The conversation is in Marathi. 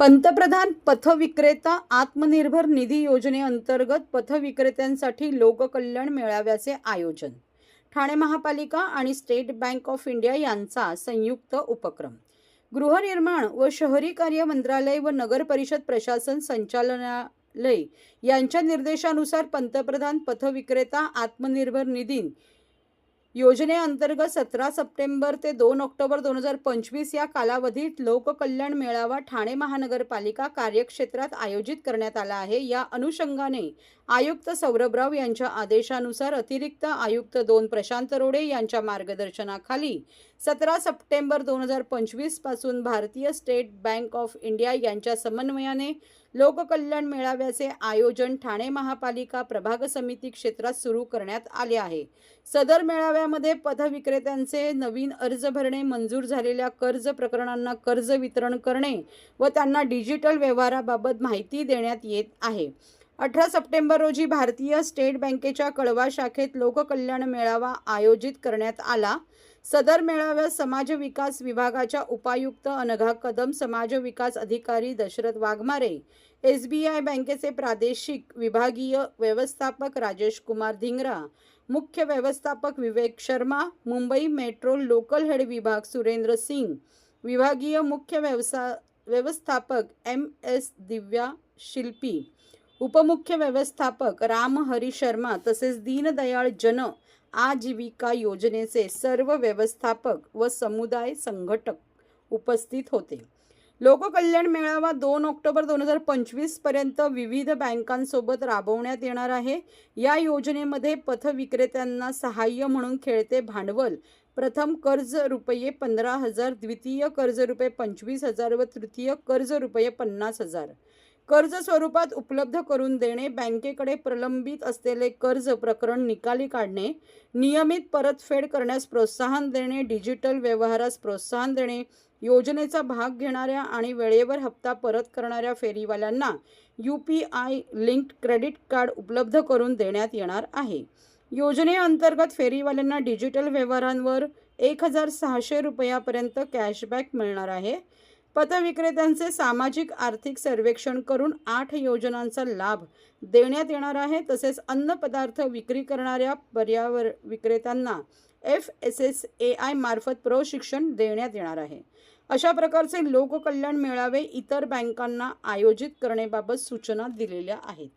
पंतप्रधान पथविक्रेता आत्मनिर्भर निधी योजनेअंतर्गत पथविक्रेत्यांसाठी लोककल्याण मेळाव्याचे आयोजन. ठाणे महापालिका आणि स्टेट बँक ऑफ इंडिया यांचा संयुक्त उपक्रम. गृहनिर्माण व शहरी कार्य मंत्रालय व नगर परिषद प्रशासन संचालनालय यांच्या निर्देशानुसार पंतप्रधान पथविक्रेता आत्मनिर्भर निधी योजनेअंतर्गत 17 सप्टेंबर ते 2 ऑक्टोबर 2025 या कालावधीत लोककल्याण मेळावा ठाणे महानगरपालिका कार्यक्षेत्रात आयोजित करण्यात आला आहे. या अनुषंगाने आयुक्त सौरभराव यांच्या आदेशानुसार अतिरिक्त आयुक्त 2 प्रशांत रोडे यांच्या मार्गदर्शनाखाली 17 सप्टेंबर 2025 पासून भारतीय स्टेट बँक ऑफ इंडिया यांच्या समन्वयाने लोककल्याण मेळाव्याचे आयोजन ठाणे महापालिका प्रभाग समिती क्षेत्रात सुरू करण्यात आले आहे. सदर मेळाव्यामध्ये पथविक्रेत्यांचे नवीन अर्ज भरणे, मंजूर झालेल्या कर्ज प्रकरणांना कर्ज वितरण करणे व त्यांना डिजिटल व्यवहाराबाबत माहिती देण्यात येत आहे. 18 सप्टेंबर रोजी भारतीय स्टेट बँकेच्या कळवा शाखेत लोककल्याण मेळावा आयोजित करण्यात आला. सदर मेळाव्यात समाज विकास विभागाच्या उपायुक्त अनघा कदम, समाज विकास अधिकारी दशरथ वाघमारे, SBI बँकेचे प्रादेशिक विभागीय व्यवस्थापक राजेश कुमार धिंगरा, मुख्य व्यवस्थापक Vivek Sharma, Mumbai metro local head विभाग सुरेंद्र सिंग, विभागीय मुख्य व्यवस्थापक MS दिव्या शिल्पी, उपमुख्य व्यवस्थापक राम हरी शर्मा तसेच दीनदयाळ जन आजीविका योजनेचे सर्व व्यवस्थापक व समुदाय संघटक उपस्थित होते. लोककल्याण मेळावा 2 ऑक्टोबर 2025 पर्यंत विविध बँकांसोबत राबवण्यात येणार आहे. या योजनेमध्ये पथविक्रेत्यांना सहाय्य म्हणून खेळते भांडवल, प्रथम कर्ज रुपये 15,000, द्वितीय कर्ज रुपये 25,000 व तृतीय कर्ज रुपये 50,000 कर्ज स्वरूपात उपलब्ध करून देणे, बँकेकडे प्रलंबित असलेले कर्ज प्रकरण निकाली काढणे, नियमित परतफेड करण्यास प्रोत्साहन देणे, डिजिटल व्यवहारास प्रोत्साहन देणे, योजनेचा भाग घेणाऱ्या आणि वेळेवर हप्ता परत करणाऱ्या फेरीवाल्यांना UPI लिंक्ड क्रेडिट कार्ड उपलब्ध करून देण्यात येणार आहे. योजनेअंतर्गत फेरीवाल्यांना डिजिटल व्यवहारांवर 1,600 रुपयापर्यंत कॅशबॅक मिळणार आहे. पथविक्रेत्यांचे सामाजिक आर्थिक सर्वेक्षण करून 8 योजनांचा लाभ देण्यात येणार आहे. तसेच अन्न पदार्थ विक्री करणाऱ्या विक्रेत्यांना FSSAI मार्फत प्रशिक्षण देण्यात येणार आहे. अशा प्रकारचे लोककल्याण मेळावे इतर बँकांना आयोजित करण्याबाबत सूचना दिलेल्या आहेत.